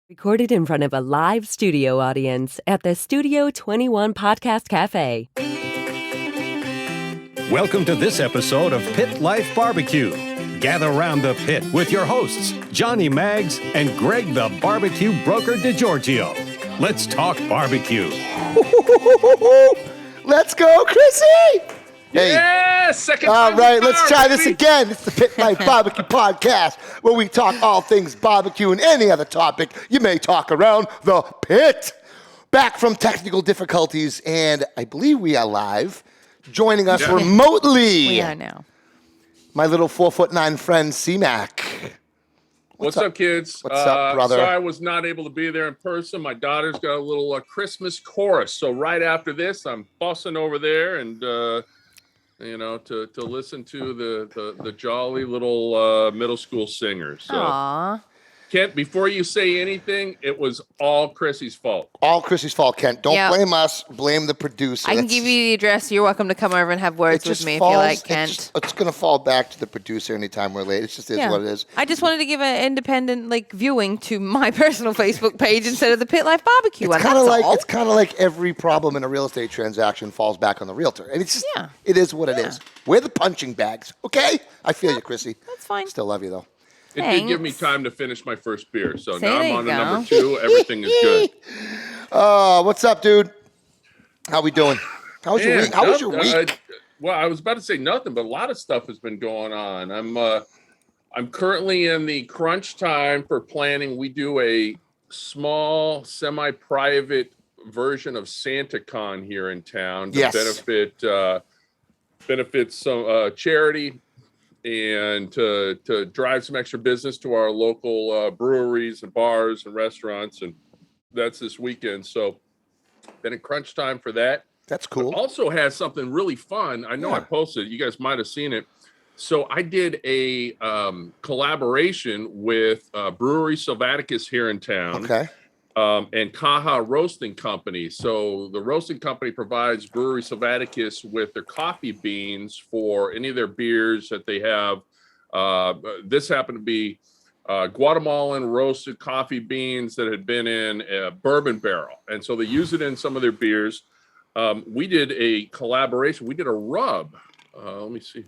Recorded in front of a live studio audience at the Studio 21 Podcast Café. Welcome to this episode of Pit Life BBQ. Gather round the pit with your hosts, Johnny Maggs and Greg the Barbecue Broker DiGiorgio. Let's talk barbecue. Let's go, Chrissy! Hey. Yeah, second all time right, let's try this baby. again. It's the Pit Life BBQ podcast, where we talk all things barbecue and any other topic you may talk around the pit. Back from technical difficulties, and I believe we are live. Joining us remotely. We are now. My little 4'9" friend, Cmac. What's up, kids? What's up, brother? Sorry I was not able to be there in person. My daughter's got a little Christmas chorus. So right after this, I'm bussing over there and, to listen to the jolly little middle school singers. So. Aww. Kent, before you say anything, it was all Chrissy's fault. All Chrissy's fault, Kent. Don't Yep. blame us. Blame the producer. I can give you the address. You're welcome to come over and have words with me if you like, Kent. It's going to fall back to the producer anytime we're late. It just is what it is. I just wanted to give an independent viewing to my personal Facebook page instead of the Pit Life BBQ one. It's kind of like every problem in a real estate transaction falls back on the realtor. And it's just, it is what it is. We're the punching bags, okay? I feel you, Chrissy. That's fine. Still love you, though. It did give me time to finish my first beer. So See, now there I'm on you to go. number 2. Everything is good. What's up, dude? How we doing? How was your week? How was your week? Well, I was about to say nothing, but a lot of stuff has been going on. I'm currently in the crunch time for planning. We do a small, semi-private version of SantaCon here in town to benefit some charity and to drive some extra business to our local breweries and bars and restaurants, and that's this weekend. So been in crunch time for that. That's cool. But also has something really fun. I know I posted it. You guys might have seen it. So I did a collaboration with Brewery Sylvaticus here in town. Okay. And Kaha Roasting Company. So the roasting company provides Brewery Sylvaticus with their coffee beans for any of their beers that they have. This happened to be Guatemalan roasted coffee beans that had been in a bourbon barrel. And so they use it in some of their beers. We did a collaboration. We did a rub. Let me see.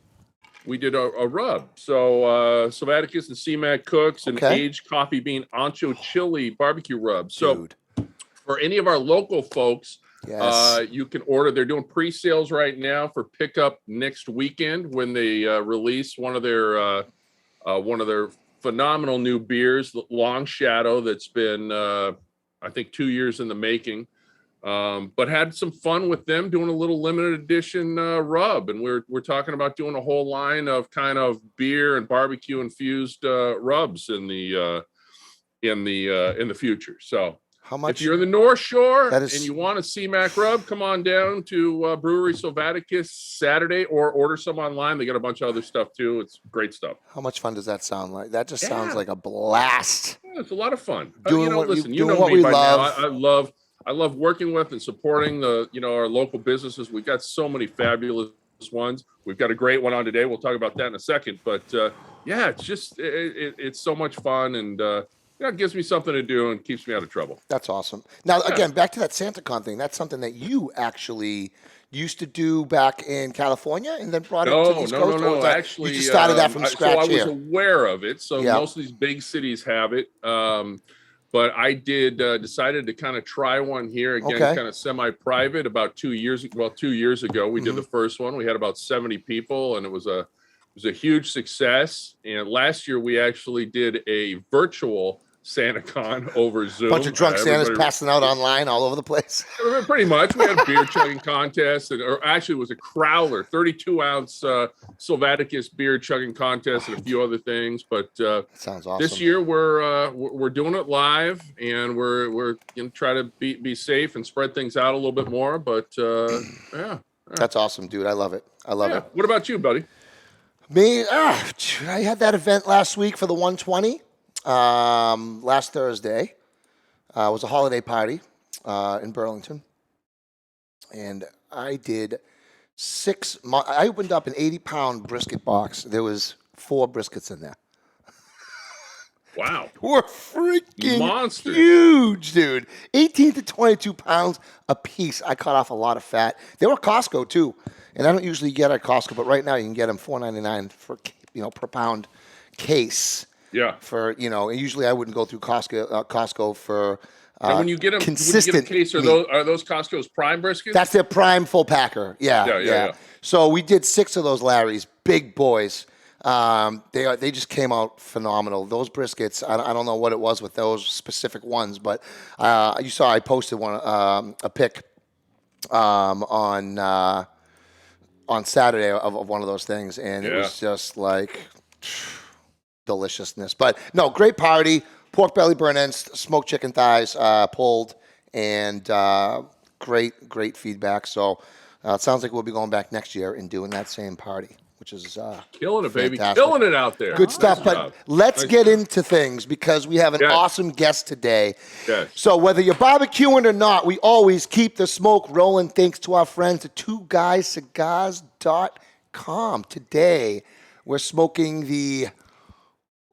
We did a rub. So Sylvaticus and Cmac cooks an aged coffee bean ancho chili barbecue rub. So for any of our local folks, you can order. They're doing pre-sales right now for pickup next weekend when they release one of their phenomenal new beers, Long Shadow, that's been I think 2 years in the making. But had some fun with them doing a little limited edition rub, and we're talking about doing a whole line of kind of beer and barbecue infused rubs in the future. So how much? If you're in the North Shore and you want a Cmac rub, come on down to Brewery Sylvaticus Saturday, or order some online. They got a bunch of other stuff too. It's great stuff. How much fun does that sound like? That just sounds like a blast. Yeah, it's a lot of fun. Doing You know me by now. I love working with and supporting our local businesses. We've got so many fabulous ones. We've got a great one on today. We'll talk about that in a second. But it's just it's so much fun, and it gives me something to do and keeps me out of trouble. That's awesome. Now, again, back to that SantaCon thing. That's something that you actually used to do back in California and then brought it to the East Coast? No. Actually, you just started that from scratch here. So I was aware of it. So most of these big cities have it. But I decided to kind of try one here again, kind of semi-private about 2 years. Well, 2 years ago, we did the first one. We had about 70 people, and it was a huge success. And last year, we actually did a virtual SantaCon over Zoom. Bunch of drunk Santas passing out online all over the place. Pretty much. We had a beer chugging contest, or actually it was a crowler, 32-ounce Sylvaticus beer chugging contest, and a few other things. But sounds awesome. This year we're doing it live, and we're going to try to be safe and spread things out a little bit more. But That's awesome, dude. I love it. I love it. What about you, buddy? Me, I had that event last week for the 120. Last Thursday, it was a holiday party in Burlington, and I did I opened up an 80-pound brisket box. There was 4 briskets in there. Wow. Were freaking Monsters. huge, dude. 18 to 22 pounds a piece. I cut off a lot of fat. They were Costco too, and I don't usually get at Costco, but right now you can get them $4.99 for per pound case. Yeah. For and usually I wouldn't go through Costco for. And when you get them, consistent case, are those Costco's prime briskets? That's their prime full packer. Yeah. So we did 6 of those Larrys, big boys. They just came out phenomenal. Those briskets, I don't know what it was with those specific ones, but you saw I posted one a pic on Saturday of one of those things, and it was just like deliciousness. But no, great party. Pork belly burn ends, smoked chicken thighs pulled, and great feedback. So it sounds like we'll be going back next year and doing that same party, which is killing it, baby. fantastic. Killing it out there. Good stuff. But let's get into things because we have an awesome guest today. Yes. So whether you're barbecuing or not, we always keep the smoke rolling thanks to our friends at twoguyscigars.com. Today, we're smoking the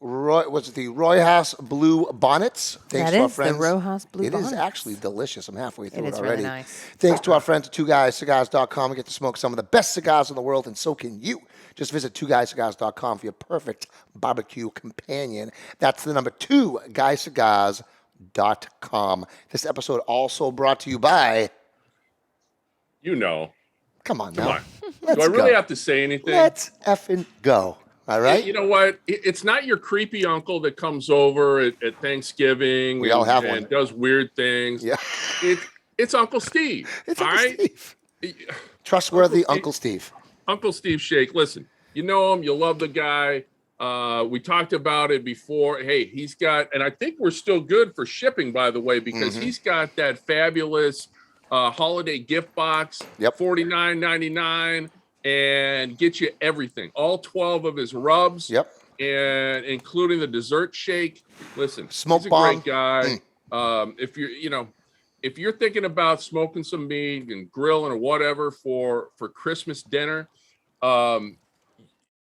Rojas Blue Bonnets. Thanks to our friends. The Rojas Blue Bonnets. It is actually delicious. I'm halfway through it Really already. nice. Thanks to our friends at twoguyscigars.com. We get to smoke some of the best cigars in the world, and so can you. Just visit twoguyscigars.com for your perfect barbecue companion. That's the number 2guyscigars.com. This episode also brought to you by... Come on now. Do I really have to say anything? Let's effing go. All right. You know what? It's not your creepy uncle that comes over at Thanksgiving. We all have one. And does weird things. Yeah. It's Uncle Steve. It's all Uncle right? Steve. Trustworthy Uncle Steve. Uncle Steve Shake. Listen, you know him. You love the guy. We talked about it before. Hey, he's got, and I think we're still good for shipping, by the way, because he's got that fabulous holiday gift box. Yep. $49.99. And get you everything, all 12 of his rubs, and including the dessert shake. Listen, Smoke he's a bomb. great guy. If you're thinking about smoking some meat and grilling or whatever for Christmas dinner, you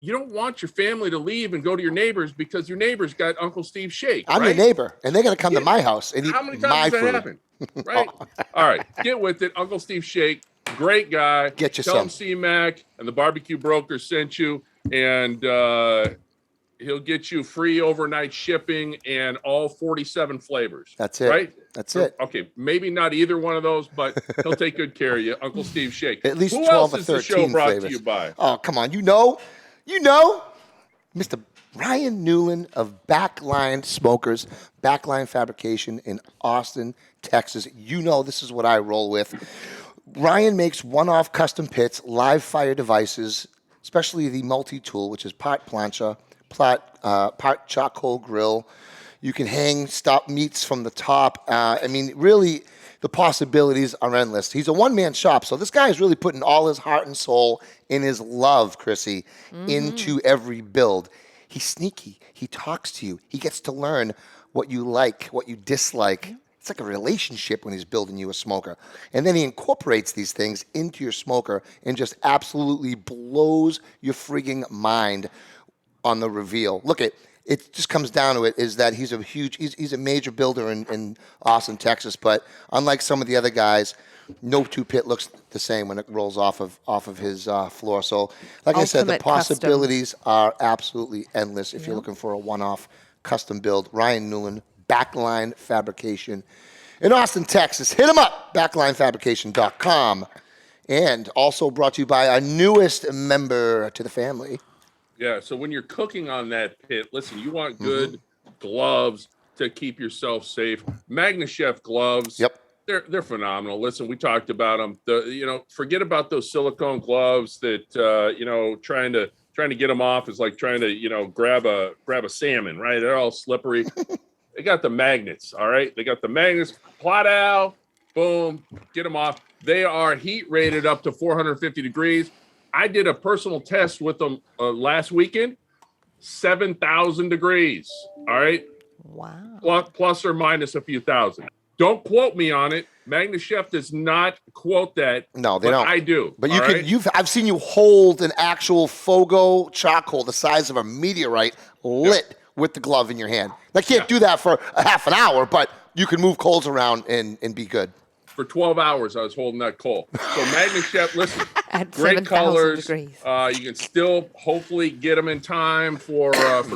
don't want your family to leave and go to your neighbors because your neighbors got Uncle Steve Shake. I'm your neighbor, and they're going to come to my house and eat How many my times has food. that happened? Right? All right, get with it. Uncle Steve Shake. Great guy. Get you Tell him some. Cmac and the barbecue broker sent you, and he'll get you free overnight shipping and all 47 flavors. That's it. Right? That's it. Okay, maybe not either one of those, but he'll take good care of you. Uncle Steve Shake. At least Who 12 else or is the 13 show brought flavors. to you by? Oh, come on. You know, Mr. Ryan Newland of Backline Smokers, Backline Fabrication in Austin, Texas. You know this is what I roll with. Ryan makes one-off custom pits, live fire devices, especially the multi-tool, which is part plancha, part charcoal grill. You can hang stop meats from the top. I mean, really, the possibilities are endless. He's a one-man shop, so this guy is really putting all his heart and soul in his love, Chrissy, into every build. He's sneaky. He talks to you. He gets to learn what you like, what you dislike. It's like a relationship when he's building you a smoker. And then he incorporates these things into your smoker and just absolutely blows your frigging mind on the reveal. Look, it just comes down to it is that he's a major builder in Austin, Texas, but unlike some of the other guys, no two pit looks the same when it rolls off of his floor. So like I said, the possibilities are absolutely endless if you're looking for a one-off custom build. Ryan Newland, Backline Fabrication in Austin, Texas. Hit them up, backlinefabrication.com. And also brought to you by our newest member to the family. Yeah, so when you're cooking on that pit, listen, you want good gloves to keep yourself safe. Magna Chef gloves. Yep. They're phenomenal. Listen, we talked about them. Forget about those silicone gloves that trying to get them off is like trying to grab a salmon, right? They're all slippery. They got the magnets, all right? They got the magnets, plot out, boom, get them off. They are heat rated up to 450 degrees. I did a personal test with them last weekend, 7,000 degrees, all right? Wow. Plus or minus a few thousand. Don't quote me on it. Magna Chef does not quote that. No, they don't. I do. But I've seen you hold an actual Fogo charcoal the size of a meteorite lit with the glove in your hand. I can't do that for a half an hour, but you can move coals around and be good. For 12 hours, I was holding that coal. So Magna Chef, listen, At great 7,000 colors. degrees. You can still hopefully get them in time for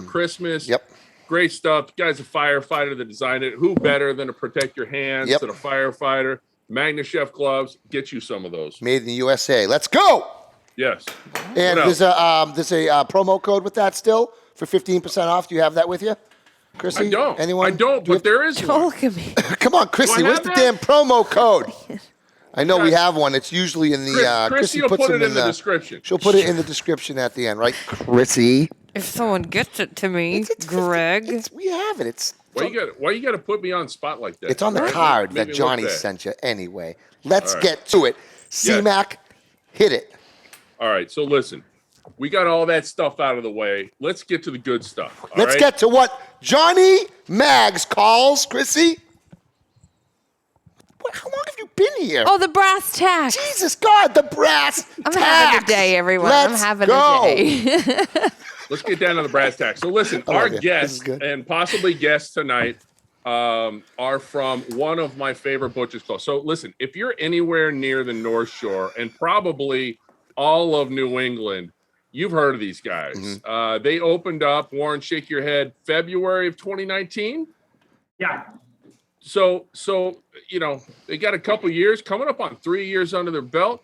Christmas. Yep. Great stuff. The guy's a firefighter that designed it. Who better than to protect your hands than a firefighter? Magna Chef gloves. Get you some of those. Made in the USA. Let's go. Yes. And there's a promo code with that still for 15% off. Do you have that with you, Chrissy? I don't. Anyone? I don't, but there is Don't one. look at me. Come on, Chrissy. What's the damn promo code? I know we have one. It's usually in the. Chrissy will puts put them it in the description. She'll put it in the description at the end, right, Chrissy? If someone gets it to me, It's Greg. we have it. It's Why you got to put me on spot like that? It's on the Right? card Make that me Johnny look bad. sent you. Anyway, let's All right. get to it. Cmac, hit it. All right. So listen, we got all that stuff out of the way. Let's get to the good stuff. all Let's right? get to what Johnny Mags calls, Chrissy. How long have you been here? Oh, the brass tacks. Jesus God, the brass I'm tacks. having a day, everyone. Let's I'm having go. a day. Let's get down to the brass tacks. So listen, I our love you. This is guests good. and possibly guests tonight are from one of my favorite butchers clubs. So listen, if you're anywhere near the North Shore and probably all of New England, you've heard of these guys. Mm-hmm. They opened up, Warren, shake your head, February of 2019. Yeah. So you know, they got a couple years coming up on 3 years under their belt.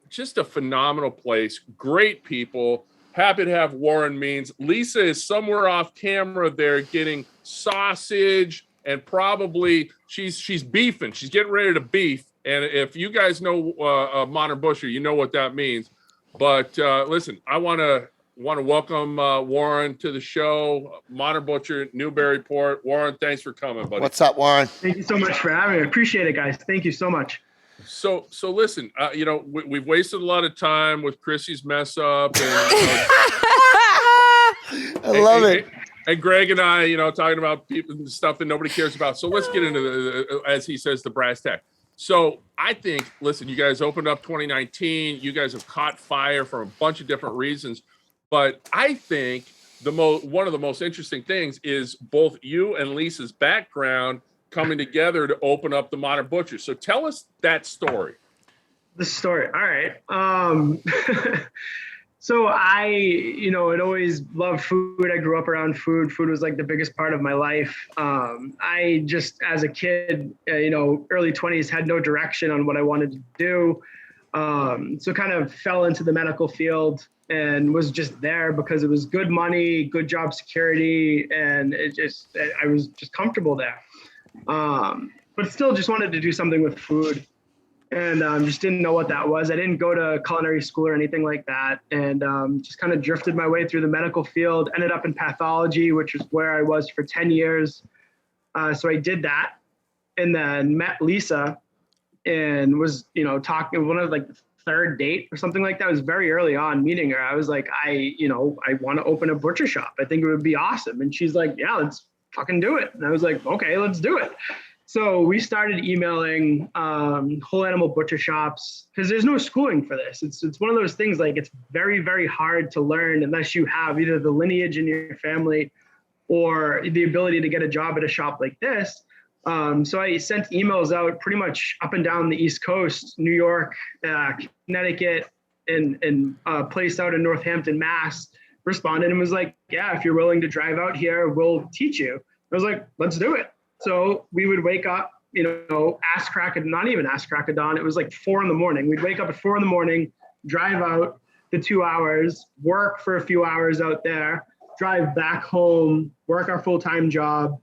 Just a phenomenal place, great people. Happy to have Warren Means. Lisa is somewhere off camera there getting sausage and probably she's beefing. She's getting ready to beef. And if you guys know Modern Butcher, you know what that means. But listen, I want to welcome Warren to the show. Modern Butcher, Newburyport. Warren, thanks for coming, buddy. What's up, Warren? Thank you so much for having me. I appreciate it, guys. Thank you so much. So listen, you know, we've wasted a lot of time with Chrissy's mess up, and I love it. And Greg and I, you know, talking about people and stuff that nobody cares about. So let's get into the, as he says, the brass tack. So I think, listen, you guys opened up 2019. You guys have caught fire for a bunch of different reasons, but I think one of the most interesting things is both you and Lisa's background coming together to open up the Modern Butcher. So tell us that story. The story. All right. So I, had always loved food. I grew up around food. Food was like the biggest part of my life. I just, as a kid, early 20s, had no direction on what I wanted to do. So kind of fell into the medical field and was just there because it was good money, good job security, and I was just comfortable there. But still just wanted to do something with food, and just didn't know what that was. I didn't go to culinary school or anything like that, and just kind of drifted my way through the medical field, ended up in pathology, which is where I was for 10 years. So I did that, and then met Lisa and was, talking, one of like the third date or something like that. It was very early on meeting her. I was like, I want to open a butcher shop. I think it would be awesome. And she's like, yeah, let's fucking do it. And I was like, okay, let's do it. So we started emailing whole animal butcher shops because there's no schooling for this. It's one of those things, like, it's very, very hard to learn unless you have either the lineage in your family or the ability to get a job at a shop like this. So I sent emails out pretty much up and down the East Coast, New York, Connecticut, and a place out in Northampton, Mass. Responded and was like, yeah, if you're willing to drive out here, we'll teach you. I was like, let's do it. So we would wake up, ass crack of dawn. It was like 4 a.m. We'd wake up at 4 a.m, drive out the 2 hours, work for a few hours out there, drive back home, work our full-time job.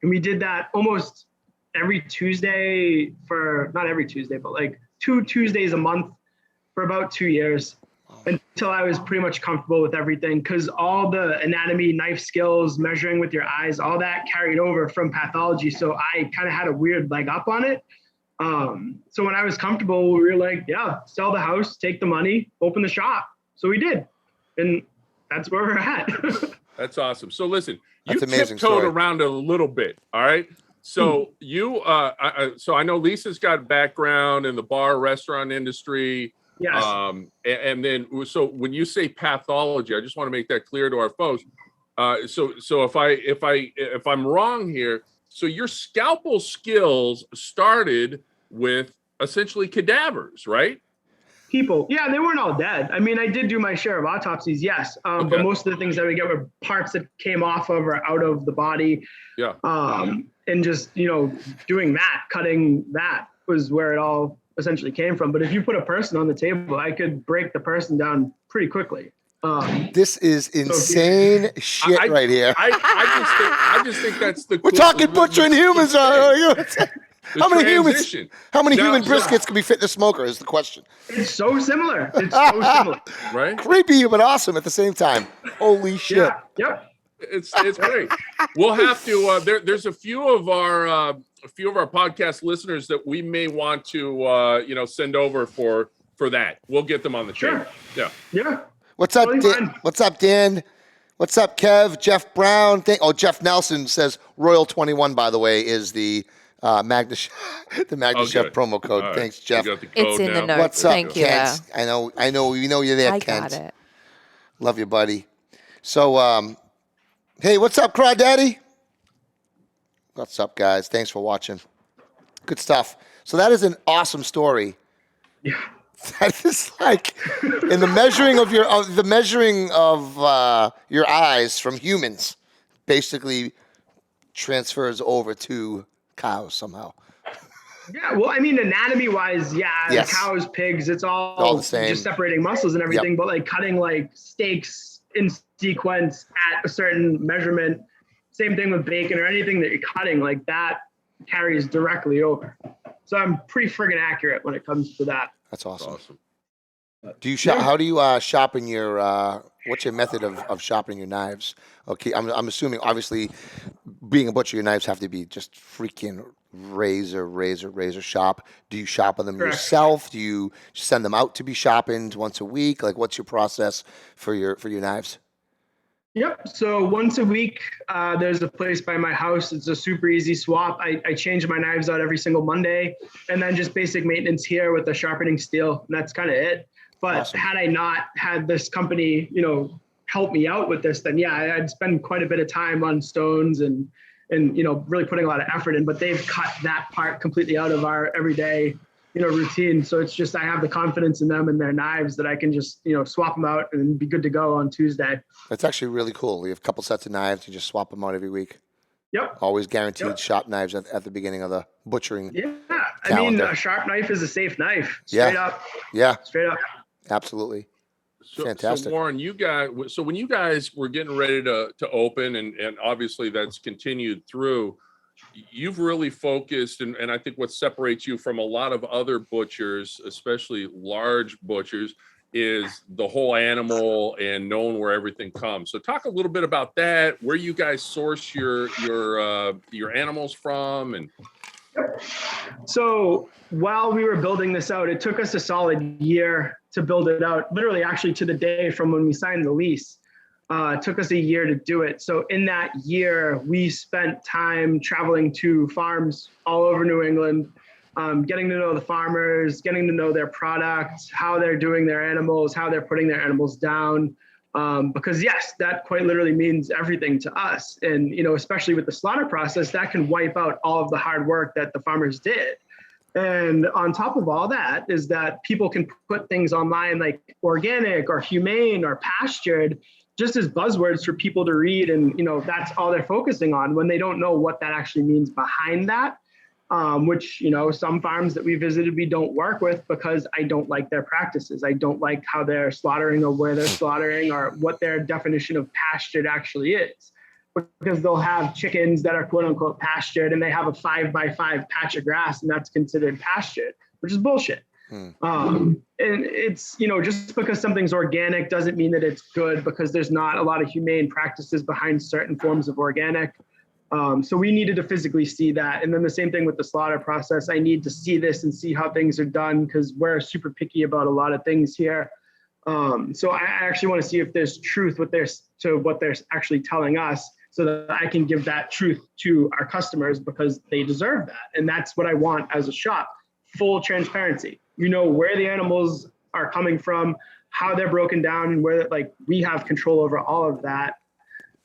And we did that almost every Tuesday not every Tuesday, but like 2 Tuesdays a month for about 2 years, until I was pretty much comfortable with everything, because all the anatomy, knife skills, measuring with your eyes, all that carried over from pathology. So I kind of had a weird leg up on it. So when I was comfortable, we were like, yeah, sell the house, take the money, open the shop. So we did. And that's where we're at. That's awesome. So listen, you That's amazing tiptoed story. around a little bit. All right. So so I know Lisa's got background in the bar restaurant industry. Yes. And then, so when you say pathology, I just want to make that clear to our folks. So if I'm wrong here, so your scalpel skills started with essentially cadavers, right? People, yeah, they weren't all dead. I mean, I did do my share of autopsies, yes, Okay. but most of the things that we get were parts that came off of or out of the body. Yeah. And just, doing that, cutting that was where it all essentially came from. But if you put a person on the table, I could break the person down pretty quickly. This is insane shit right here. I just think that's the. We're talking butchering humans. How many transition. human briskets can be fit in a smoker is the question. It's so similar. It's so similar. Right? Creepy but awesome at the same time. Holy shit. Yeah. Yep. It's great. We'll have to. There's a few of our podcast listeners that we may want to send over for that. We'll get them on the Sure. table. Yeah. Yeah. What's up, Totally Dan? fine. What's up, Dan? What's up, Kev? Jeff Brown. Jeff Nelson says Royal 21, by the way, is the Magna Chef good. promo code. All right. Thanks, Jeff. You got the It's code in the now? notes. What's up, Thank you. Kent? I know. You know you're there, I Kent. got it. Love you, buddy. So, hey, what's up, Crawdaddy? What's up, guys? Thanks for watching. Good stuff. So that is an awesome story. Yeah. That is like in the measuring of your eyes from humans, basically transfers over to cows somehow. Yeah, well, I mean, anatomy-wise, Yes. cows, pigs, it's All the same. just separating muscles and everything. Yep. But like cutting like steaks in sequence at a certain measurement, same thing with bacon or anything that you're cutting, like that carries directly over. So I'm pretty friggin' accurate when it comes to that. That's awesome. Awesome. Do you shop? How do you sharpen your? What's your method of sharpening your knives? Okay, I'm assuming obviously, being a butcher, your knives have to be just freaking razor sharp. Do you sharpen them Correct. yourself? Do you send them out to be sharpened once a week? Like, what's your process for your knives? Yep. So once a week, there's a place by my house. It's a super easy swap. I change my knives out every single Monday, and then just basic maintenance here with the sharpening steel. And that's kind of it. But Awesome. had I not had this company, help me out with this, then yeah, I'd spend quite a bit of time on stones and really putting a lot of effort in. But they've cut that part completely out of our everyday routine. So it's just, I have the confidence in them and their knives that I can just, swap them out and be good to go on Tuesday. That's actually really cool. You have a couple sets of knives. You just swap them out every week. Yep. Always guaranteed Yep. sharp knives at the beginning of the butchering. Yeah. I Calendar. mean, a sharp knife is a safe knife. Straight up. Yeah, Straight up. absolutely. So Fantastic. Warren, when you guys were getting ready to open, and obviously that's continued through, you've really focused, and I think what separates you from a lot of other butchers, especially large butchers, is the whole animal and knowing where everything comes. So talk a little bit about that, where you guys source your animals from, and So while we were building this out, it took us a solid year to build it out, literally actually to the day from when we signed the lease. It took us a year to do it. So in that year, we spent time traveling to farms all over New England, getting to know the farmers, getting to know their products, how they're doing their animals, how they're putting their animals down. Because yes, that quite literally means everything to us. And, especially with the slaughter process, that can wipe out all of the hard work that the farmers did. And on top of all that is that people can put things online like organic or humane or pastured, just as buzzwords for people to read. And, that's all they're focusing on when they don't know what that actually means behind that. Which, some farms that we visited, we don't work with because I don't like their practices. I don't like how they're slaughtering or where they're slaughtering or what their definition of pastured actually is. Because they'll have chickens that are quote unquote pastured and they have a 5x5 patch of grass and that's considered pastured, which is bullshit. And it's, just because something's organic doesn't mean that it's good, because there's not a lot of humane practices behind certain forms of organic. So we needed to physically see that. And then the same thing with the slaughter process. I need to see this and see how things are done because we're super picky about a lot of things here. So I actually want to see if there's truth with what they're actually telling us so that I can give that truth to our customers because they deserve that. And that's what I want as a shop, full transparency. Where the animals are coming from, how they're broken down, and where we have control over all of that.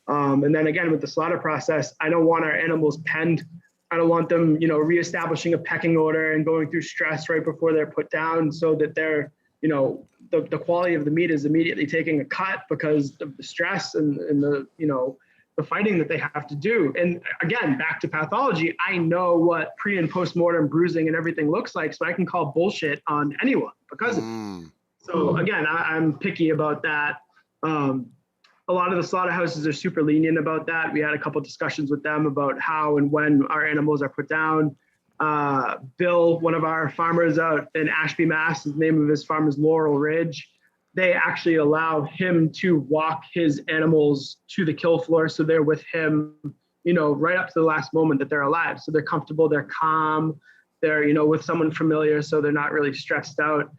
And then again, with the slaughter process, I don't want our animals penned. I don't want them, reestablishing a pecking order and going through stress right before they're put down, so that they're, the quality of the meat is immediately taking a cut because of the stress and the, the fighting that they have to do. And again, back to pathology, I know what pre and post-mortem bruising and everything looks like, so I can call bullshit on anyone because of it. So again, I'm picky about that. A lot of the slaughterhouses are super lenient about that. We had a couple discussions with them about how and when our animals are put down. Bill, one of our farmers out in Ashby, Mass, the name of his farm is Laurel Ridge. They actually allow him to walk his animals to the kill floor, so they're with him, right up to the last moment that they're alive. So they're comfortable, they're calm, they're, with someone familiar, so they're not really stressed out.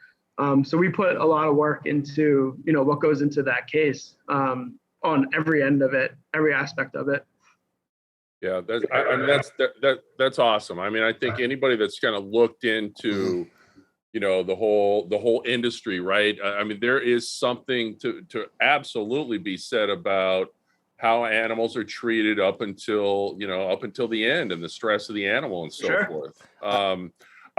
So we put a lot of work into, what goes into that case, on every end of it, every aspect of it. Yeah, that's awesome. I mean, I think anybody that's kind of looked into, the whole industry, right? I mean, there is something to absolutely be said about how animals are treated up until the end, and the stress of the animal and so forth.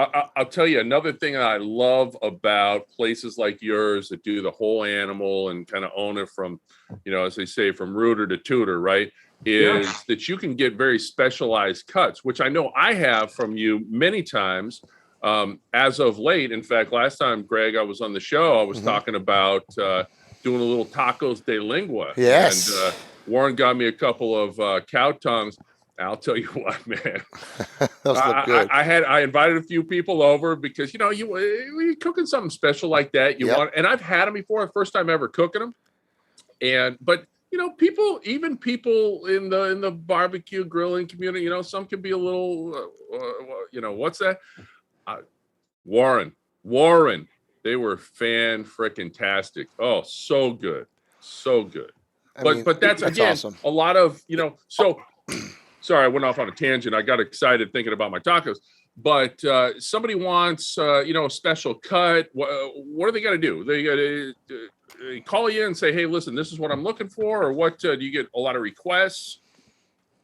I'll tell you another thing that I love about places like yours that do the whole animal and kind of own it from, as they say, from rooter to tutor, right? Is that you can get very specialized cuts, which I know I have from you many times. As of late, in fact, last time, Greg, I was on the show, I was talking about doing a little tacos de lingua. Yes. And Warren got me a couple of cow tongues. I'll tell you what, man. Those look good. I invited a few people over because you're cooking something special like that. And I've had them before, the first time ever cooking them. But people in the barbecue grilling community, some can be a little, what's that? Warren, they were fan-frickin-tastic. Oh, so good. But that's again, awesome. A lot of, so sorry, I went off on a tangent. I got excited thinking about my tacos, but somebody wants, a special cut. What are they got to do? They got to call you and say, hey, listen, this is what I'm looking for, or what? Do you get a lot of requests?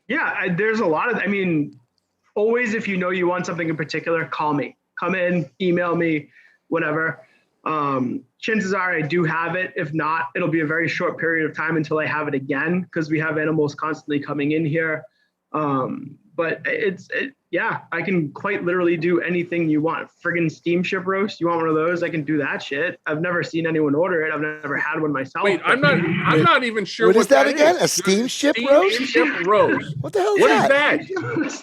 Yeah, there's a lot of, always, if you want something in particular, call me. Come in, email me, whatever. Chances are I do have it. If not, it'll be a very short period of time until I have it again, because we have animals constantly coming in here. But I can quite literally do anything you want. Friggin' steamship roast. You want one of those? I can do that shit. I've never seen anyone order it. I've never had one myself. Wait, I'm not even sure what what is that again? A steamship roast? Steamship roast. What the hell is What that? is that?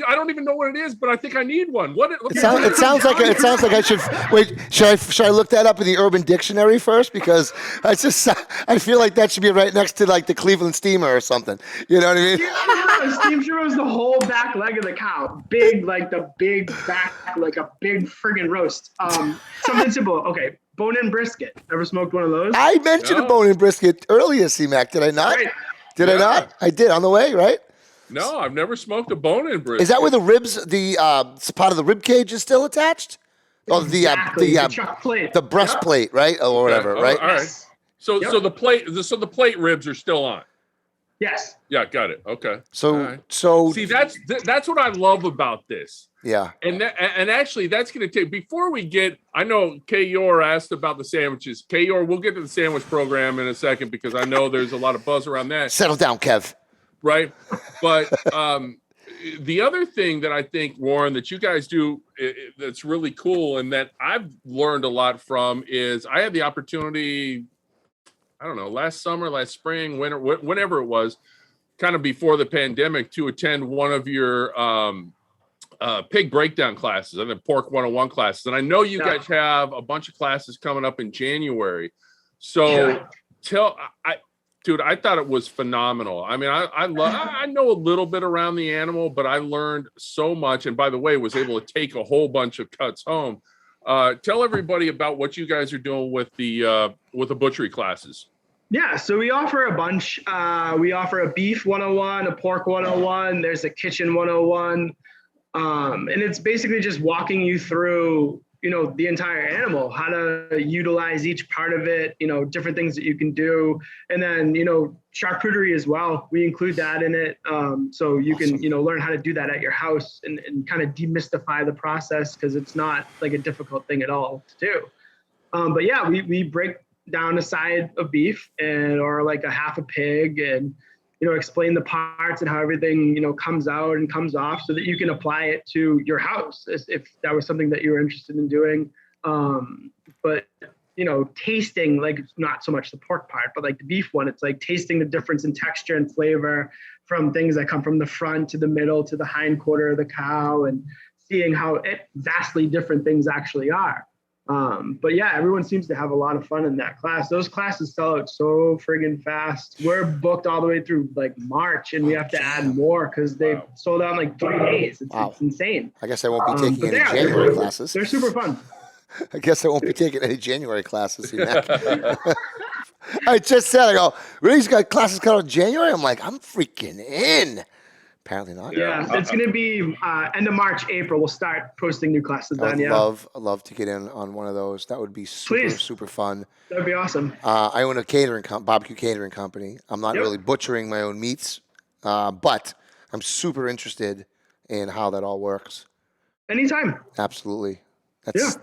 I don't even know what it is, but I think I need one. It sounds like I should wait. Should I look that up in the Urban Dictionary first? Because I feel like that should be right next to like the Cleveland Steamer or something. You know what I mean? Yeah, steamship roast is the whole back leg of the cow. Big, like the big back, like a big friggin' roast. Something simple. Okay, bone-in brisket. Ever smoked one of those? I mentioned a bone-in brisket earlier, Cmac. Did I not? Right. Did I not? I did on the way, right? No, I've never smoked a bone-in brisket. Is that where the ribs, the part of the rib cage is still attached? Or Exactly. The chuck plate. the breastplate, right, or whatever, right? All right. So the plate ribs are still on. Yes. Yeah, got it. Okay. So see, that's what I love about this. Yeah. And actually, that's going to take, before we get, I know K-Yor asked about the sandwiches. K-Yor, we'll get to the sandwich program in a second, because I know there's a lot of buzz around that. Settle down, Kev. Right. But the other thing that I think, Warren, that you guys do that's really cool and that I've learned a lot from is I had the opportunity, I don't know, last summer, last spring, winter, whenever it was, kind of before the pandemic, to attend one of your pig breakdown classes and the pork 101 classes. And I know you guys have a bunch of classes coming up in January. So dude, I thought it was phenomenal. I mean, I know a little bit around the animal, but I learned so much. And by the way, was able to take a whole bunch of cuts home. Tell everybody about what you guys are doing with the butchery classes. Yeah, so we offer a bunch. We offer a beef 101, a pork 101. There's a kitchen 101. And it's basically just walking you through the entire animal, how to utilize each part of it, different things that you can do. And then, charcuterie as well. We include that in it. So you can, learn how to do that at your house and kind of demystify the process, because it's not like a difficult thing at all to do. But yeah, we break down a side of beef or like a half a pig, and explain the parts and how everything comes out and comes off, so that you can apply it to your house if that was something that you were interested in doing. But tasting, like, not so much the pork part, but like the beef one, it's like tasting the difference in texture and flavor from things that come from the front to the middle to the hind quarter of the cow, and seeing how vastly different things actually are. But yeah, everyone seems to have a lot of fun in that class. Those classes sell out so friggin' fast. We're booked all the way through like March, and we have to add more because they sold out in like 3 days. It's insane. I guess I won't be taking any January classes. They're super fun. I guess I won't be taking any January classes. I just said, I go, really? He's got classes coming in January? I'm like, I'm freaking in. Apparently not. Yeah, it's going to be end of March, April. We'll start posting new classes then. I'd love to get in on one of those. That would be super fun. That'd be awesome. I own a barbecue catering company. I'm not really butchering my own meats, but I'm super interested in how that all works. Anytime. Absolutely. That's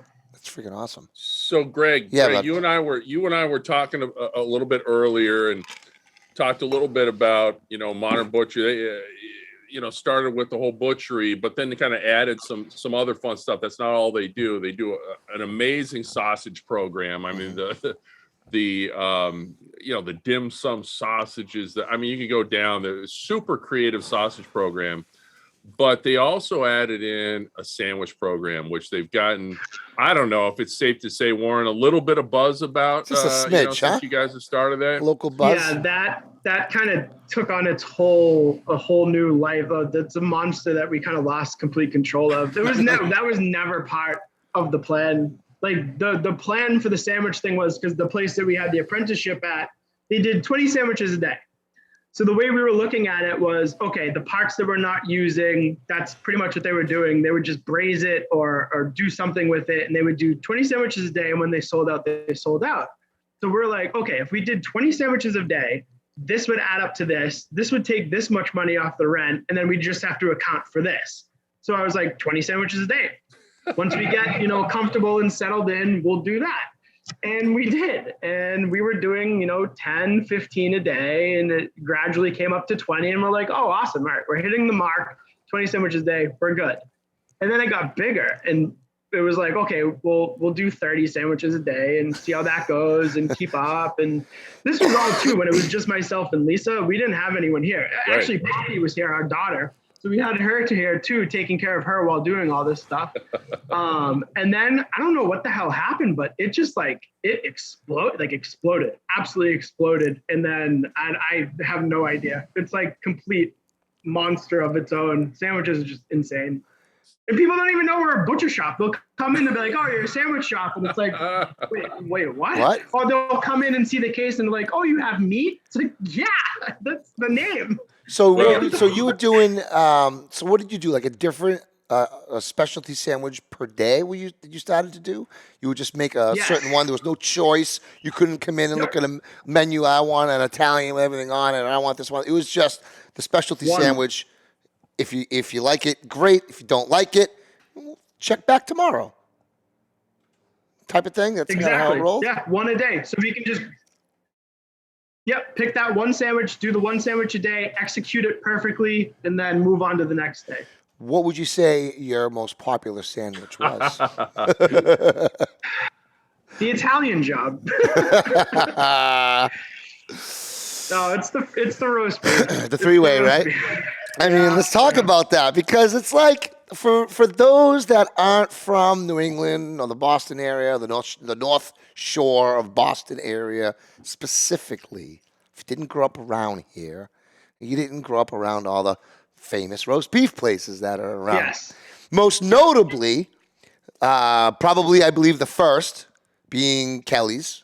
freaking awesome. So Greg, you and I were talking a little bit earlier, and talked a little bit about modern butchery. Started with the whole butchery, but then they kind of added some other fun stuff. That's not all they do. They do an amazing sausage program. I mean, the dim sum sausages. You can go down the super creative sausage program. But they also added in a sandwich program, which they've gotten, I don't know if it's safe to say, Warren, a little bit of buzz about. Just a smidge, since you guys have started that. Local buzz. Yeah, that kind of took on a whole new life. That's a monster that we kind of lost complete control of. That was never part of the plan. Like the plan for the sandwich thing was, because the place that we had the apprenticeship at, they did 20 sandwiches a day. So the way we were looking at it was, okay, the parts that we're not using, that's pretty much what they were doing. They would just braise it or do something with it, and they would do 20 sandwiches a day, and when they sold out, they sold out. So we're like, okay, if we did 20 sandwiches a day, this would add up to this. This would take this much money off the rent, and then we just have to account for this. So I was like, 20 sandwiches a day. Once we get, comfortable and settled in, we'll do that. And we did. And we were doing, 10, 15 a day, and it gradually came up to 20. And we're like, oh, awesome. All right, we're hitting the mark, 20 sandwiches a day. We're good. And then it got bigger. And it was like, okay, we'll do 30 sandwiches a day and see how that goes and keep up. And this was all too when it was just myself and Lisa. We didn't have anyone here. Right. Actually, Poppy was here, our daughter. So we had her to here too, taking care of her while doing all this stuff. And then I don't know what the hell happened, but it just exploded, absolutely exploded. And then I have no idea. It's like complete monster of its own. Sandwiches are just insane. And people don't even know we're a butcher shop. They'll come in and be like, oh, you're a sandwich shop. And it's like, wait, what? Or they'll come in and see the case and they're like, oh, you have meat? It's like, yeah, that's the name. So you were doing, so what did you do? Like a different, a specialty sandwich per day that you started to do? You would just make a certain one. There was no choice. You couldn't come in and look at a menu. I want an Italian with everything on it, and I want this one. It was just the specialty sandwich. If you like it, great. If you don't like it, check back tomorrow. Type of thing. That's kind of how it rolls. Yeah, one a day. So we can just pick that one sandwich, do the one sandwich a day, execute it perfectly, and then move on to the next day. What would you say your most popular sandwich was? The Italian job. No, it's the roast beef. The three-way, right? I mean, let's talk about that, because it's like for those that aren't from New England or the Boston area, the North Shore of Boston area specifically, if you didn't grow up around here, you didn't grow up around all the famous roast beef places that are around. Yes. Most notably, probably I believe the first being Kelly's.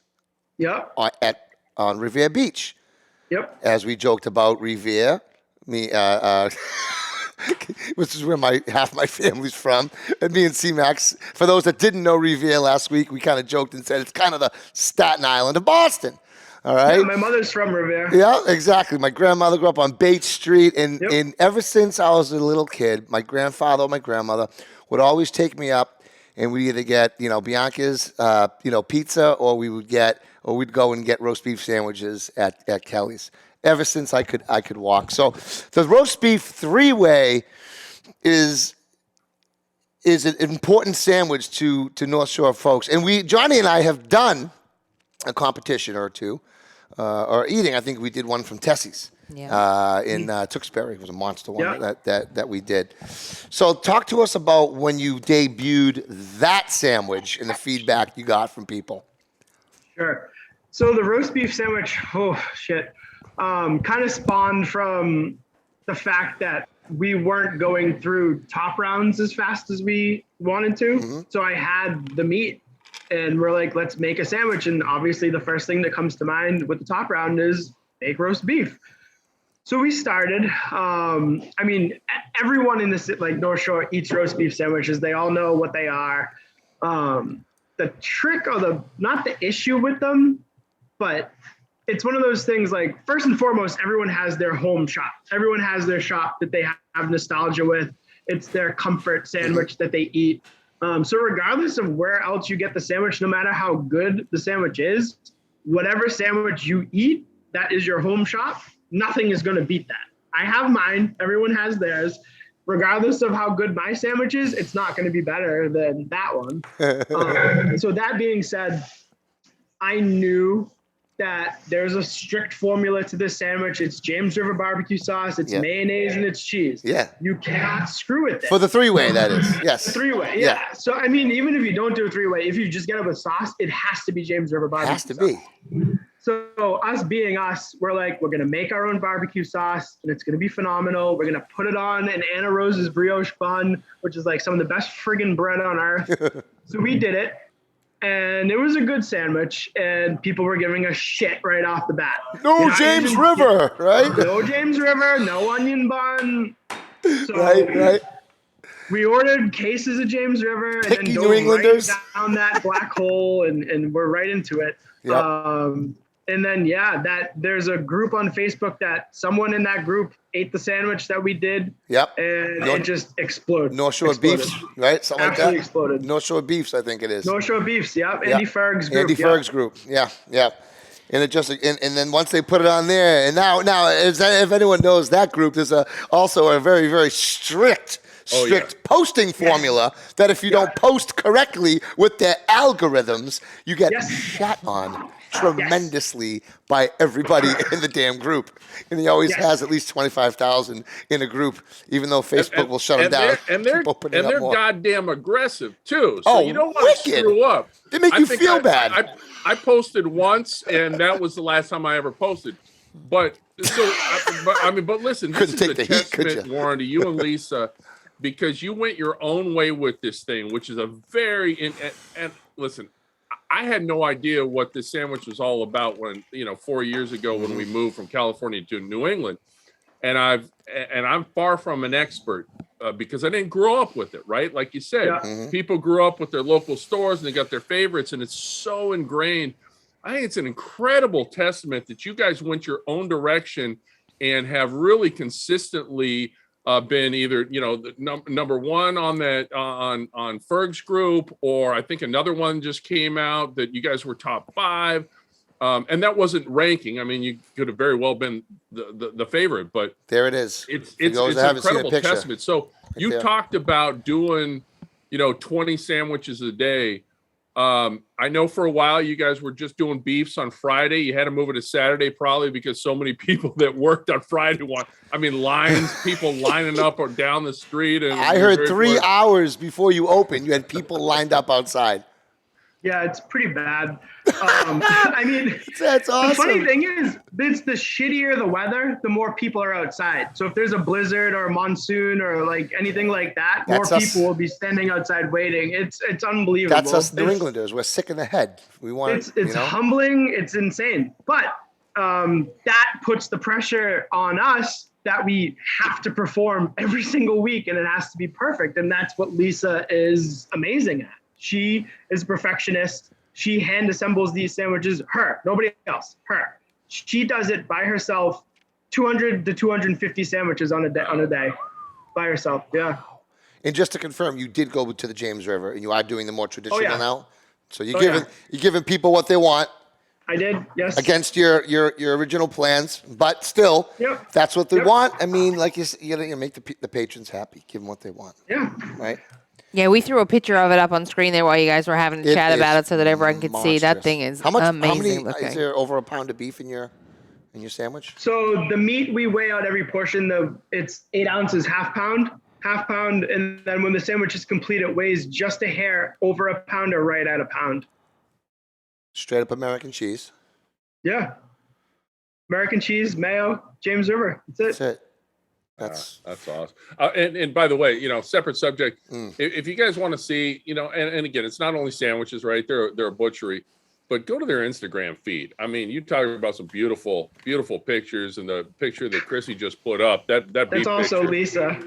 Yep. On Revere Beach. Yep. As we joked about Revere, which is where half my family's from. And me and Cmac, for those that didn't know Revere last week, we kind of joked and said it's kind of the Staten Island of Boston. All right. Yeah, my mother's from Revere. Yeah, exactly. My grandmother grew up on Bates Street, and ever since I was a little kid, my grandfather or my grandmother would always take me up, and we'd either get Bianca's pizza, or we'd go and get roast beef sandwiches at Kelly's. Ever since I could walk. So the roast beef three-way is an important sandwich to North Shore folks, and Johnny and I have done a competition or two. Or eating, I think we did one from Tessie's in Tewksbury. It was a monster one that we did. So talk to us about when you debuted that sandwich and the feedback you got from people. Sure. So the roast beef sandwich, kind of spawned from the fact that we weren't going through top rounds as fast as we wanted to. Mm-hmm. So I had the meat. And we're like, let's make a sandwich. And obviously the first thing that comes to mind with the top round is make roast beef. So we started, everyone in this, like North Shore eats roast beef sandwiches. They all know what they are. The trick or not the issue with them, but it's one of those things like, first and foremost, everyone has their home shop. Everyone has their shop that they have nostalgia with. It's their comfort sandwich that they eat. So regardless of where else you get the sandwich, no matter how good the sandwich is, whatever sandwich you eat, that is your home shop. Nothing is going to beat that. I have mine. Everyone has theirs. Regardless of how good my sandwich is, it's not going to be better than that one. So that being said, I knew that there's a strict formula to this sandwich. It's James River barbecue sauce, it's mayonnaise, and it's cheese. Yeah. You cannot screw with it. For the three-way, that is. Yes. The three-way, yeah. So, even if you don't do a three-way, if you just get it with sauce, it has to be James River barbecue sauce. It has to be. So us being us, we're like, we're going to make our own barbecue sauce, and it's going to be phenomenal. We're going to put it on an Anna Rose's brioche bun, which is like some of the best friggin' bread on earth. So we did it. And it was a good sandwich, and people were giving us shit right off the bat. No James River, right? No James River, no onion bun. So right. We ordered cases of James River and then New Englanders. Right down that black hole, and we're right into it. Yep. And then, there's a group on Facebook that someone in that group ate the sandwich that we did. Yep. And it just exploded. North Shore Beefs, right? Something like that. Exploded. North Shore Beefs, I think it is. North Shore Beefs, yep. Andy Ferg's group. Ferg's group, yeah. And it just and then once they put it on there, and now if anyone knows that group, there's also a very, very strict posting formula that if you don't post correctly with their algorithms, you get shat on tremendously by everybody in the damn group. And he always has at least 25,000 in a group, even though Facebook will shut them down. They're goddamn aggressive too. So you don't want to screw up. They make you feel bad. I posted once, and that was the last time I ever posted. But listen, this is a testament, Warren, to you and Lisa, because you went your own way with this thing, which is a very and listen, I had no idea what this sandwich was all about when 4 years ago when we moved from California to New England, and I'm far from an expert because I didn't grow up with it, right? Like you said, people grew up with their local stores and they got their favorites, and it's so ingrained. I think it's an incredible testament that you guys went your own direction and have really consistently been either number one on that on Ferg's group, or I think another one just came out that you guys were top 5, and that wasn't ranking. I mean, you could have very well been the favorite, but there it is. It's an incredible testament. So you talked about doing 20 sandwiches a day. I know for a while you guys were just doing beefs on Friday. You had to move it to Saturday probably because so many people that worked on Friday people lining up or down the street. And I heard 3 hours before you opened, you had people lined up outside. Yeah, it's pretty bad. That's awesome. The funny thing is, it's the shittier the weather, the more people are outside. So if there's a blizzard or a monsoon or like anything like that, more people will be standing outside waiting. It's unbelievable. That's us New Englanders. We're sick in the head. We want. It's humbling. It's insane. But that puts the pressure on us that we have to perform every single week, and it has to be perfect. And that's what Lisa is amazing at. She is a perfectionist. She hand assembles these sandwiches, nobody else, her. She does it by herself, 200 to 250 sandwiches on a day by herself. Yeah. And just to confirm, you did go to the James River, and you are doing the more traditional now. So you're giving people what they want. I did, yes. Against your original plans, but still, that's what they want. I mean, like you gotta make the patrons happy, give them what they want. Yeah. Right. Yeah, we threw a picture of it up on screen there while you guys were having a chat about it, so that everyone could see. That thing is amazing. How many looking. Is there over a pound of beef in your sandwich? So the meat, we weigh out every portion. It's 8 ounces, half pound, and then when the sandwich is complete, it weighs just a hair over a pound or right at a pound. Straight up American cheese. Yeah. American cheese, mayo, James River. That's it. That's awesome. And by the way, separate subject. If you guys want to see, and again, it's not only sandwiches, right? They're a butchery, but go to their Instagram feed. I mean, you talk about some beautiful, beautiful pictures, and the picture that Chrissy just put up. That's also picture. Lisa.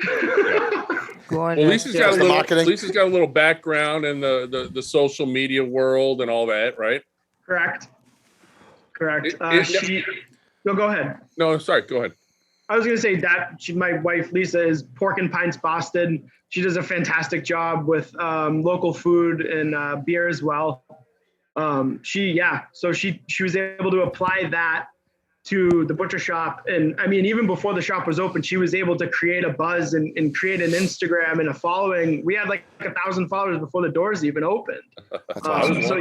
Well, Lisa's got a little background in the social media world and all that, right? Correct. No, go ahead. No, sorry. Go ahead. I was going to say that my wife, Lisa, is Pork and Pints Boston. She does a fantastic job with local food and beer as well. So she was able to apply that to the butcher shop. And I mean, even before the shop was open, she was able to create a buzz and create an Instagram and a following. We had like 1,000 followers before the doors even opened. That's awesome. So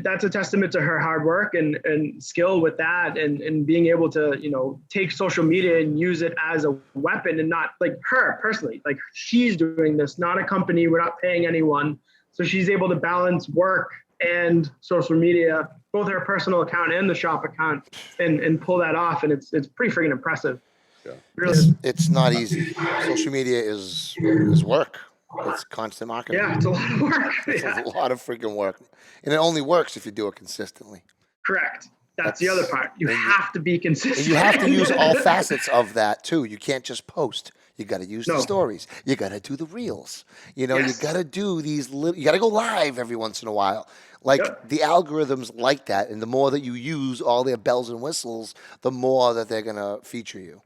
that's a testament to her hard work and skill with that, and being able to, take social media and use it as a weapon, and not like her personally, like she's doing this, not a company. We're not paying anyone. So she's able to balance work and social media, both her personal account and the shop account, and pull that off. And it's pretty freaking impressive. Yeah. Really. It's not easy. Social media is work. It's constant marketing. Yeah, it's a lot of work. It's a lot of freaking work. And it only works if you do it consistently. Correct. That's the other part. You have to be consistent. And you have to use all facets of that too. You can't just post. You got to use the stories. You got to do the reels. You got to do these you got to go live every once in a while. Like the algorithms like that. And the more that you use all their bells and whistles, the more that they're going to feature you.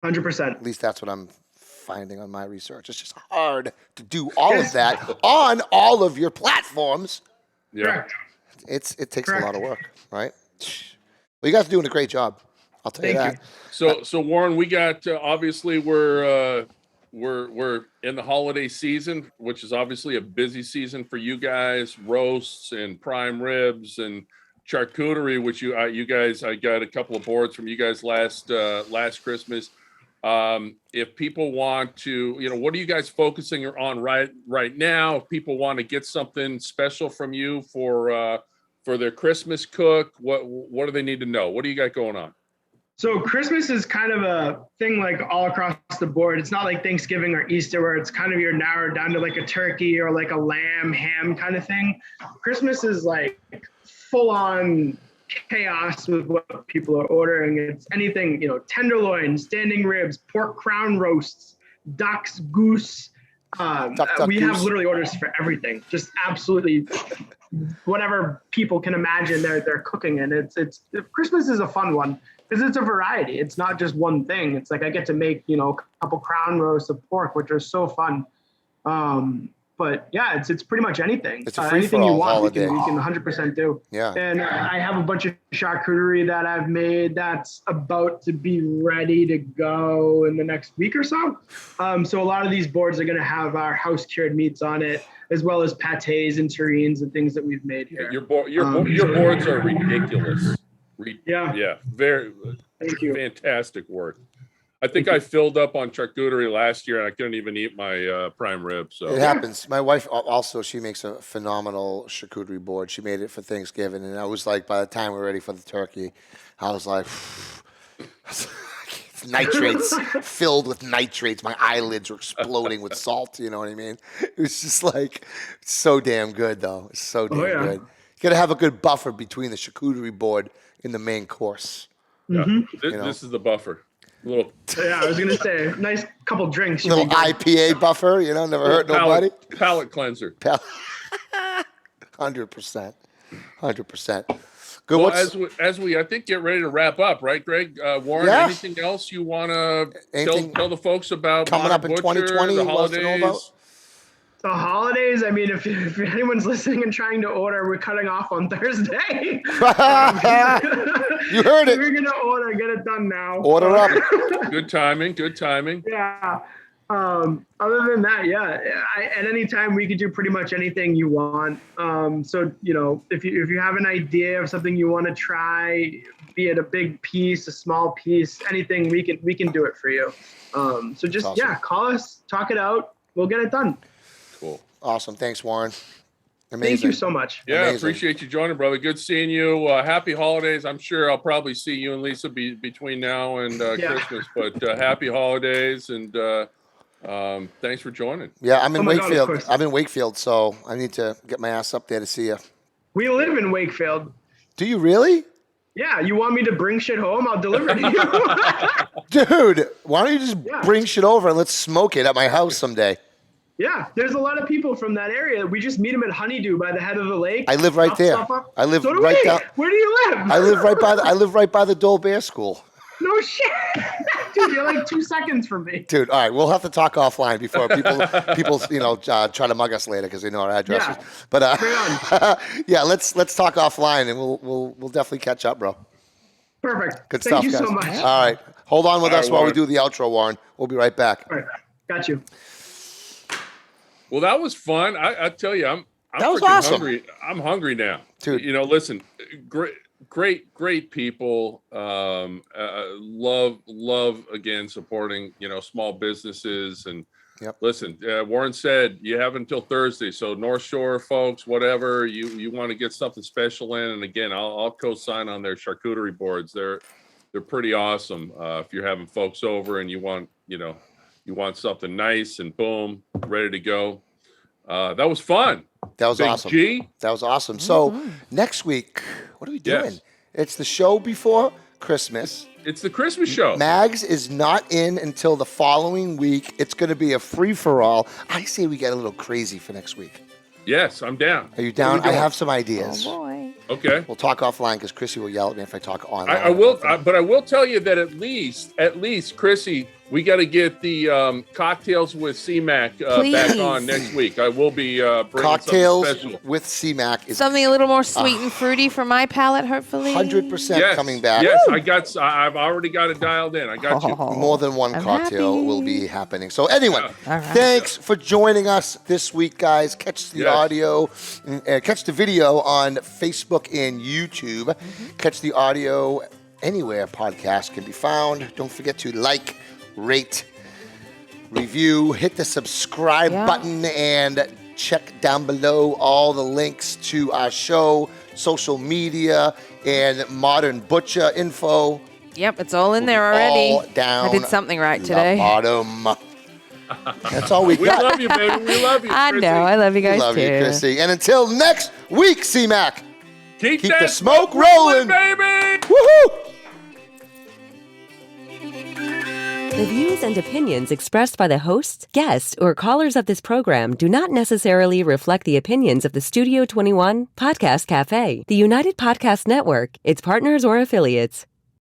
100%. At least that's what I'm finding on my research. It's just hard to do all of that on all of your platforms. Yeah. Correct. It takes a lot of work, right? Well, you guys are doing a great job. I'll tell you that. So Warren, we got obviously we're in the holiday season, which is obviously a busy season for you guys. Roasts and prime ribs and charcuterie, which you guys, I got a couple of boards from you guys last Christmas. If people want to, what are you guys focusing on right now? If people want to get something special from you for their Christmas cook, what do they need to know? What do you got going on? So Christmas is kind of a thing like all across the board. It's not like Thanksgiving or Easter where it's kind of you're narrowed down to like a turkey or like a lamb, ham kind of thing. Christmas is like full on chaos with what people are ordering. It's anything, tenderloin, standing ribs, pork crown roasts, ducks, goose. We have literally orders for everything. Just absolutely whatever people can imagine they're cooking. And it's Christmas is a fun one because it's a variety. It's not just one thing. It's like I get to make, a couple crown roasts of pork, which are so fun. But yeah, it's pretty much anything. It's a anything you want, holiday. we can 100% do. Yeah. And I have a bunch of charcuterie that I've made that's about to be ready to go in the next week or so. So a lot of these boards are going to have our house cured meats on it, as well as patés and terrines and things that we've made here. Your boards are ridiculous. Yeah. Very Thank you. Fantastic work. I think I filled up on charcuterie last year, and I couldn't even eat my prime rib. So it happens. My wife also, she makes a phenomenal charcuterie board. She made it for Thanksgiving, and I was like, by the time we were ready for the turkey, I was like, nitrates, filled with nitrates. My eyelids were exploding with salt. You know what I mean? It was just like so damn good, though. It's so damn good. You got to have a good buffer between the charcuterie board and the main course. This is the buffer. Little. Yeah, I was gonna say, nice couple drinks. Little IPA buffer, never hurt nobody. Palate cleanser. 100%. 100%. Good. Well, as we I think get ready to wrap up, right, Greg? Warren, anything else you want to tell the folks about coming up in Butcher, 2020? the holidays? The holidays, I mean, if anyone's listening and trying to order, we're cutting off on Thursday. You heard it. We're going to order, get it done now. Order up. Good timing. Yeah. Other than that, at any time we could do pretty much anything you want. So, if you have an idea of something you want to try, be it a big piece, a small piece, anything, we can do it for you. So just, awesome. Call us, talk it out. We'll get it done. Cool. Awesome. Thanks, Warren. Amazing. Thank you so much. Yeah, appreciate you joining, brother. Good seeing you. Happy holidays. I'm sure I'll probably see you and Lisa between now and Christmas, but happy holidays, and thanks for joining. Yeah, I'm in Wakefield. I'm in Wakefield, so I need to get my ass up there to see you. We live in Wakefield. Do you really? Yeah, you want me to bring shit home? I'll deliver it to you. Dude, why don't you just bring shit over and let's smoke it at my house someday? Yeah, there's a lot of people from that area. We just meet them at Honeydew by the head of the lake. I live right there. I live right down. Where do you live? I live right by the Dole Bear School. No shit. Dude, you're like 2 seconds from me. Dude, all right, we'll have to talk offline before people try to mug us later because they know our addresses. Yeah. But let's talk offline and we'll definitely catch up, bro. Perfect. Good stuff, guys. Thank you so much. All right, hold on with us while we do the outro, Warren. We'll be right back. All right, got you. Well, that was fun. I tell you, I'm awesome. Hungry. I'm hungry now, dude. Listen, great people. Love again supporting small businesses and. Yep. Listen, Warren said you have until Thursday. So North Shore folks, whatever you want to get something special in, and again, I'll co-sign on their charcuterie boards. They're pretty awesome. If you're having folks over and you want something nice and boom, ready to go. That was fun. That was awesome. That was awesome. So next week, what are we doing? Yes. It's the show before Christmas. It's the Christmas show. Mags is not in until the following week. It's going to be a free-for-all. I say we get a little crazy for next week. Yes, I'm down. Are you down? I have some ideas. Oh, boy. Okay. We'll talk offline because Chrissy will yell at me if I talk online. I will, but I will tell you that at least, Chrissy, we got to get the cocktails with Cmac back on next week. I will be bringing cocktails something special with Cmac. Is something a little more sweet and fruity for my palate, hopefully. 100% coming back. Yes, I've already got it dialed in. I got you. More than one cocktail will be happening. So anyway, thanks for joining us this week, guys. Catch the audio, catch the video on Facebook and YouTube. Catch the audio anywhere podcasts can be found. Don't forget to like, rate, review, hit the subscribe button, and check down below all the links to our show, social media, and Modern Butcher info. Yep, it's all in there already. All down I did something right today. Bottom. That's all we got. We love you, baby. We love you, Chrissy. I know. I love you guys, love too. you, Chrissy. And until next week, Cmac, keep the smoke rolling, baby. Woohoo! The views and opinions expressed by the hosts, guests, or callers of this program do not necessarily reflect the opinions of the Studio 21 Podcast Café, the United Podcast Network, its partners, or affiliates.